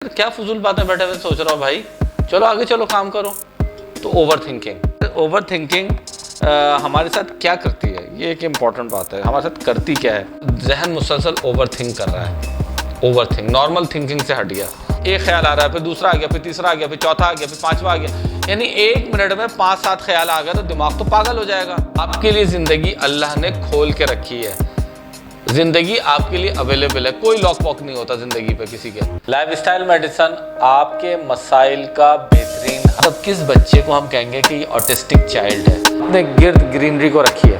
क्या फजूल बातें बैठे हुए सोच रहा हो भाई, चलो आगे चलो काम करो। तो ओवर थिंकिंग हमारे साथ क्या करती है, ये एक इम्पॉर्टेंट बात है। हमारे साथ करती क्या है, जहन मुसलसल ओवर थिंक कर रहा है। ओवर थिंक नॉर्मल थिंकिंग से हट गया, एक ख्याल आ रहा है, फिर दूसरा आ गया, फिर तीसरा आ गया, फिर चौथा आ गया, फिर पांचवा आ गया, यानी एक मिनट में 5-7 ख्याल आ गए तो दिमाग तो पागल हो जाएगा। आपके लिए जिंदगी अल्लाह ने खोल के रखी है, जिंदगी आपके लिए अवेलेबल है, कोई लॉक वॉक नहीं होता जिंदगी पे किसी के। लाइफस्टाइल मेडिसिन आपके मसाइल का बेहतरीन। अब किस बच्चे को हम कहेंगे कि ऑटिस्टिक चाइल्ड है, अपने गिर्द ग्रीनरी को रखिए,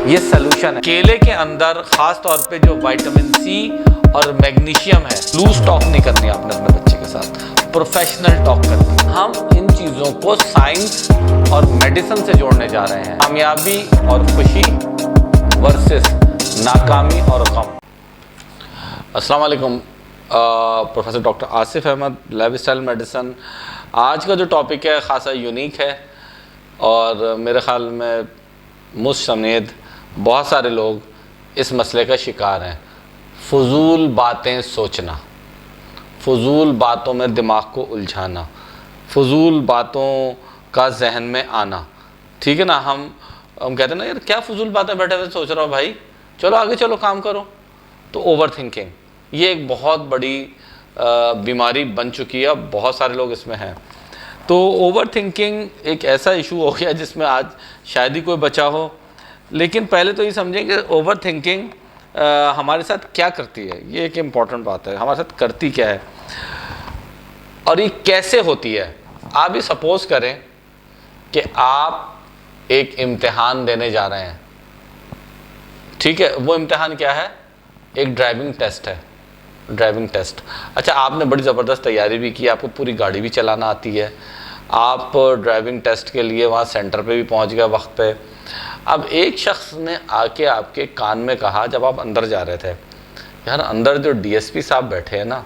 ये सोल्यूशन है। केले के अंदर खास तौर पे जो विटामिन सी और मैग्नीशियम है, लूज टॉक नहीं करनी आपने अपने बच्चे के साथ, प्रोफेशनल टॉक करनी। हम इन चीजों को साइंस और मेडिसिन से जोड़ने जा रहे हैं। कामयाबी और खुशी वर्सेस नाकामी और गम। अस्सलाम वालेकुम, professor doctor Asif Ahmed, lifestyle medicine. आज का जो टॉपिक है ख़ासा यूनिक है और मेरे ख़्याल में मुझ समेत बहुत सारे लोग इस मसले का शिकार हैं। फजूल बातें सोचना, फजूल बातों में दिमाग को उलझाना, फजूल बातों का जहन में आना। ठीक है ना, हम कहते हैं ना यार क्या फजूल बातें बैठे हुए सोच रहा हो भाई, चलो आगे चलो काम करो। तो ओवर थिंकिंग ये एक बहुत बड़ी बीमारी बन चुकी है, बहुत सारे लोग इसमें हैं। तो ओवर थिंकिंग एक ऐसा इशू हो गया जिसमें आज शायद ही कोई बचा हो। लेकिन पहले तो ये समझें कि ओवर थिंकिंग हमारे साथ क्या करती है, ये एक इम्पॉर्टेंट बात है। हमारे साथ करती क्या है और ये कैसे होती है। आप ये सपोज़ करें कि आप एक इम्तिहान देने जा रहे हैं, ठीक है। वो इम्तिहान क्या है, एक ड्राइविंग टेस्ट है, ड्राइविंग टेस्ट। अच्छा, आपने बड़ी ज़बरदस्त तैयारी भी की, आपको पूरी गाड़ी भी चलाना आती है, आप ड्राइविंग टेस्ट के लिए वहाँ सेंटर पे भी पहुँच गए वक्त पे। अब एक शख्स ने आके आपके कान में कहा जब आप अंदर जा रहे थे, यार अंदर जो डीएसपी साहब बैठे हैं ना,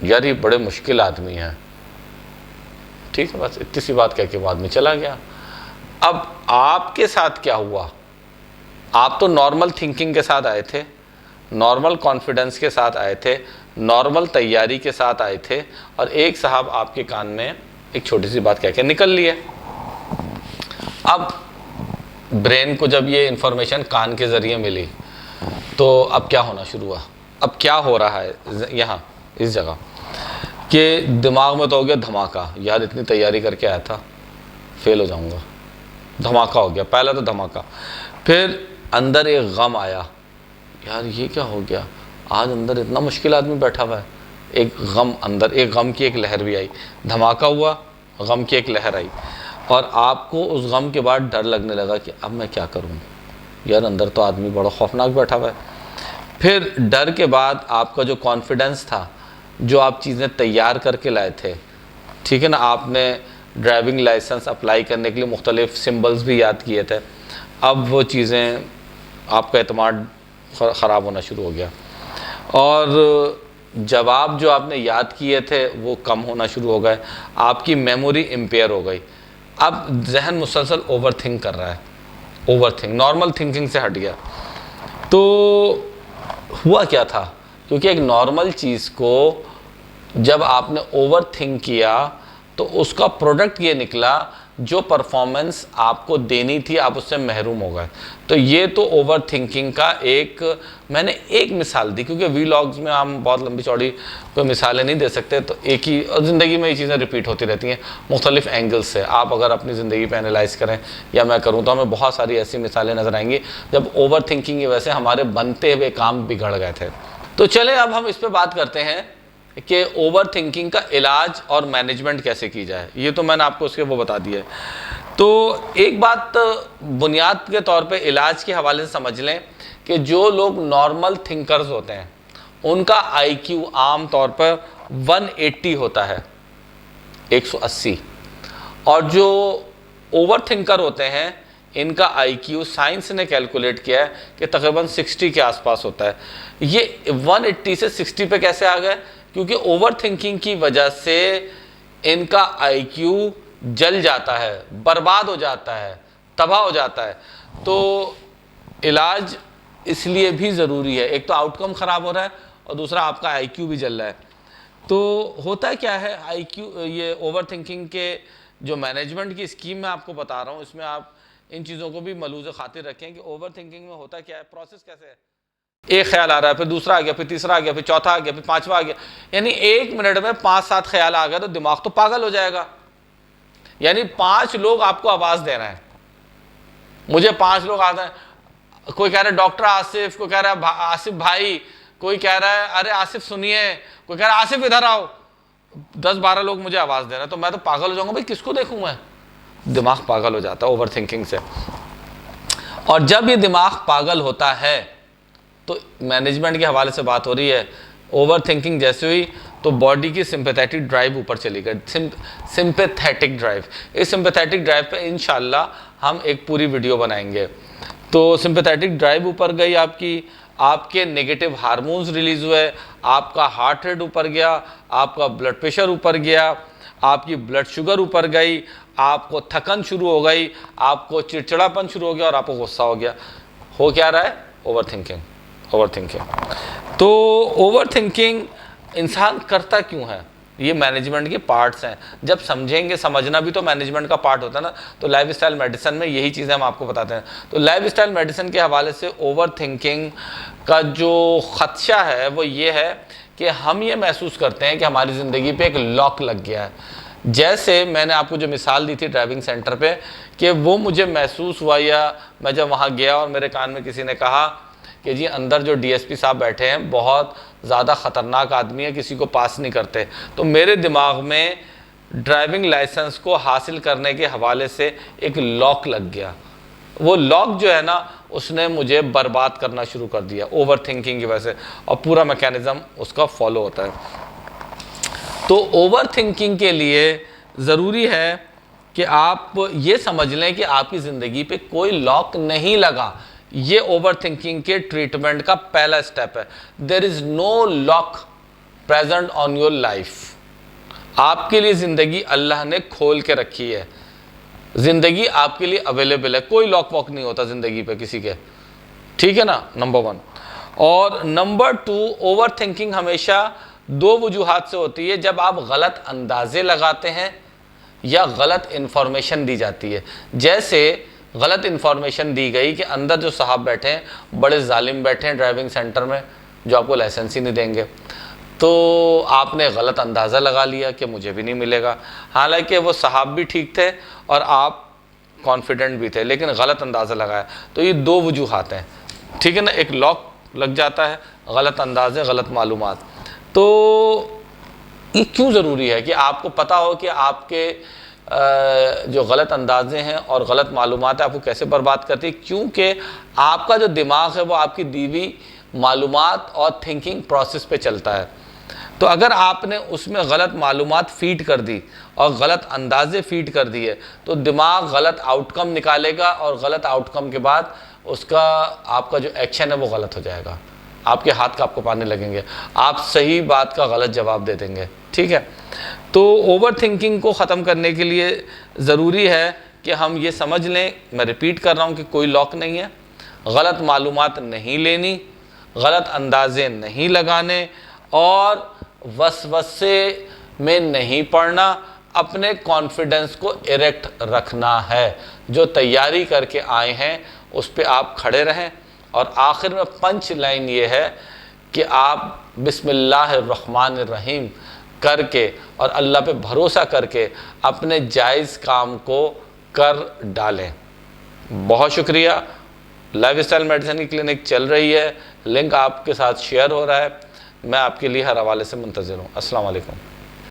यार ये बड़े मुश्किल आदमी हैं। ठीक है, बस इतनी सी बात कह के वो आदमी चला गया। अब आपके साथ क्या हुआ, आप तो नॉर्मल थिंकिंग के साथ आए थे, नॉर्मल कॉन्फिडेंस के साथ आए थे, नॉर्मल तैयारी के साथ आए थे, और एक साहब आपके कान में एक छोटी सी बात कह के निकल लिए। अब ब्रेन को जब ये इंफॉर्मेशन कान के ज़रिए मिली तो अब क्या होना शुरू हुआ, अब क्या हो रहा है यहाँ इस जगह कि दिमाग में तो हो गया धमाका, यार इतनी तैयारी करके आया था, फेल हो जाऊँगा, धमाका हो गया, पहला तो धमाका। फिर अंदर एक गम आया, यार ये क्या हो गया, आज अंदर इतना मुश्किल आदमी बैठा हुआ है। एक गम अंदर, एक गम की एक लहर भी आई, धमाका हुआ, गम की एक लहर आई, और आपको उस गम के बाद डर लगने लगा कि अब मैं क्या करूं, यार अंदर तो आदमी बड़ा खौफनाक बैठा हुआ है। फिर डर के बाद आपका जो कॉन्फिडेंस था, जो आप चीज़ें तैयार करके लाए थे, ठीक है ना, आपने ड्राइविंग लाइसेंस अप्लाई करने के लिए मुख्तलिफ सिम्बल्स भी याद किए थे, अब वो चीज़ें, आपका एतमाद ख़राब होना शुरू हो गया, और जवाब जो आपने याद किए थे वो कम होना शुरू हो गए, आपकी मेमोरी इम्पेयर हो गई। अब जहन मुसलसल ओवर थिंक कर रहा है, ओवर थिंक नॉर्मल थिंकिंग से हट गया। तो हुआ क्या था, क्योंकि एक नॉर्मल चीज़ को जब आपने ओवर थिंक किया तो उसका प्रोडक्ट ये निकला, जो परफॉर्मेंस आपको देनी थी आप उससे महरूम हो गए। तो ये तो ओवर थिंकिंग का एक, मैंने एक मिसाल दी, क्योंकि वीलॉग्स में हम बहुत लंबी चौड़ी कोई मिसालें नहीं दे सकते, तो एक ही, और ज़िंदगी में ये चीज़ें रिपीट होती रहती हैं मुख्तलिफ एंगल्स से। आप अगर अपनी ज़िंदगी पे एनालाइज करें या मैं करूँ तो हमें बहुत सारी ऐसी मिसालें नज़र आएंगी जब ओवर थिंकिंग की वजह से हमारे बनते हुए काम बिगड़ गए थे। तो चले अब हम इस पर बात करते हैं कि ओवर थिंकिंग का इलाज और मैनेजमेंट कैसे की जाए। ये तो मैंने आपको उसके वो बता दिया है। तो एक बात बुनियाद के तौर पे इलाज के हवाले से समझ लें कि जो लोग नॉर्मल थिंकर्स होते हैं उनका आईक्यू आम तौर पर 180 होता है, 180, और जो ओवर थिंकर होते हैं इनका आईक्यू साइंस ने कैलकुलेट किया है कि तकरीबन 60 के आसपास होता है। ये 180 से 60 पे कैसे आ गए, क्योंकि ओवर थिंकिंग की वजह से इनका आईक्यू जल जाता है, बर्बाद हो जाता है, तबाह हो जाता है। तो इलाज इसलिए भी ज़रूरी है, एक तो आउटकम ख़राब हो रहा है और दूसरा आपका आईक्यू भी जल रहा है। तो होता क्या है IQ, ये ओवर थिंकिंग के जो मैनेजमेंट की स्कीम मैं आपको बता रहा हूँ, इसमें आप इन चीज़ों को भी मलूज़ खातिर रखें कि ओवर थिंकिंग में होता क्या है, प्रोसेस कैसे है। एक ख्याल आ रहा है, फिर दूसरा आ गया, फिर तीसरा आ गया, फिर चौथा आ गया, फिर पांचवा आ गया, यानी 1 मिनट में 5-7 ख्याल आ गया तो दिमाग तो पागल हो जाएगा। यानी 5 लोग आपको आवाज दे रहे हैं, मुझे 5 लोग आते हैं, कोई कह रहा है डॉक्टर आसिफ, कोई कह रहा है आसिफ भाई, कोई कह रहा है अरे आसिफ सुनिए, कोई कह रहा है आसिफ इधर आओ, 10-12 लोग मुझे आवाज दे रहे हैं, तो मैं तो पागल हो जाऊंगा, भाई किसको देखूं मैं। दिमाग पागल हो जाता है ओवर थिंकिंग से। और जब ये दिमाग पागल होता है तो मैनेजमेंट के हवाले से बात हो रही है, ओवर थिंकिंग जैसे हुई तो बॉडी की सिंपैथेटिक ड्राइव ऊपर चली गई, सिंपैथेटिक ड्राइव। इस सिंपैथेटिक ड्राइव पे इंशाल्लाह हम एक पूरी वीडियो बनाएंगे। तो सिंपैथेटिक ड्राइव ऊपर गई आपकी, आपके नेगेटिव हार्मोन्स रिलीज हुए, आपका हार्ट रेट ऊपर गया, आपका ब्लड प्रेशर ऊपर गया, आपकी ब्लड शुगर ऊपर गई, आपको थकन शुरू हो गई, आपको चिड़चिड़ापन शुरू हो गया और आपको गुस्सा हो गया। हो क्या रहा है, ओवर थिंकिंग। ओवर थिंकिंग तो ओवर थिंकिंग इंसान करता क्यों है, ये मैनेजमेंट के पार्ट्स हैं। जब समझेंगे, समझना भी तो मैनेजमेंट का पार्ट होता है ना। तो लाइफ स्टाइल मेडिसिन में यही चीज़ें हम आपको बताते हैं। तो लाइफ स्टाइल मेडिसिन के हवाले से ओवर थिंकिंग का जो खदशा है वो ये है कि हम ये महसूस करते हैं कि हमारी ज़िंदगी पे एक लॉक लग गया है। जैसे मैंने आपको जो मिसाल दी थी ड्राइविंग सेंटर पे, कि वो मुझे महसूस हुआ, या मैं जब वहाँ गया और मेरे कान में किसी ने कहा कि जी अंदर जो DSP साहब बैठे हैं बहुत ज़्यादा ख़तरनाक आदमी है, किसी को पास नहीं करते, तो मेरे दिमाग में ड्राइविंग लाइसेंस को हासिल करने के हवाले से एक लॉक लग गया। वो लॉक जो है ना, उसने मुझे बर्बाद करना शुरू कर दिया ओवर थिंकिंग की वजह से, और पूरा मैकेनिज़्म उसका फॉलो होता है। तो ओवर थिंकिंग के लिए ज़रूरी है कि आप ये समझ लें कि आपकी ज़िंदगी पे कोई लॉक नहीं लगा। ये ओवर थिंकिंग के ट्रीटमेंट का पहला स्टेप है। There is no lock present on your life. आपके लिए ज़िंदगी अल्लाह ने खोल के रखी है, ज़िंदगी आपके लिए अवेलेबल है, कोई लॉक वॉक नहीं होता ज़िंदगी पे किसी के, ठीक है ना, नंबर 1। और नंबर 2, ओवर थिंकिंग हमेशा 2 वजूहात से होती है, जब आप गलत अंदाजे लगाते हैं या गलत इन्फॉर्मेशन दी जाती है। जैसे गलत इन्फॉर्मेशन दी गई कि अंदर जो साहब बैठे हैं बड़े जालिम बैठे हैं ड्राइविंग सेंटर में, जो आपको लाइसेंस ही नहीं देंगे, तो आपने गलत अंदाज़ा लगा लिया कि मुझे भी नहीं मिलेगा। हालांकि वो साहब भी ठीक थे और आप कॉन्फिडेंट भी थे, लेकिन गलत अंदाज़ा लगाया। तो ये 2 वजूहात हैं, ठीक है ना। एक लॉक लग जाता है, गलत अंदाजे, गलत मालूमात। तो ये क्यों ज़रूरी है कि आपको पता हो कि आपके जो गलत अंदाजे हैं और गलत मालूमात है आपको कैसे बर्बाद करती है। क्योंकि आपका जो दिमाग है वो आपकी दी हुई मालूमात और थिंकिंग प्रोसेस पे चलता है। तो अगर आपने उसमें गलत मालूमात फीड कर दी और गलत अंदाजे फीड कर दिए तो दिमाग गलत आउटकम निकालेगा, और गलत आउटकम के बाद उसका आपका जो एक्शन है वो गलत हो जाएगा, आपके हाथ का आपको पाने लगेंगे, आप सही बात का गलत जवाब दे देंगे, ठीक है। तो ओवर थिंकिंग को ख़त्म करने के लिए ज़रूरी है कि हम ये समझ लें, मैं रिपीट कर रहा हूँ, कि कोई लॉक नहीं है, गलत मालूमात नहीं लेनी, गलत अंदाजे नहीं लगाने, और वसवसे में नहीं पड़ना, अपने कॉन्फिडेंस को इरेक्ट रखना है। जो तैयारी करके आए हैं उस पे आप खड़े रहें। और आखिर में पंच लाइन ये है कि आप बिस्मिल्लाहिर्रहमानिर्रहीम करके और अल्लाह पे भरोसा करके अपने जायज़ काम को कर डालें। बहुत शुक्रिया। लाइफस्टाइल मेडिसिन की क्लिनिक चल रही है, लिंक आपके साथ शेयर हो रहा है, मैं आपके लिए हर हवाले से मुंतज़िर हूँ। अस्सलाम वालेकुम।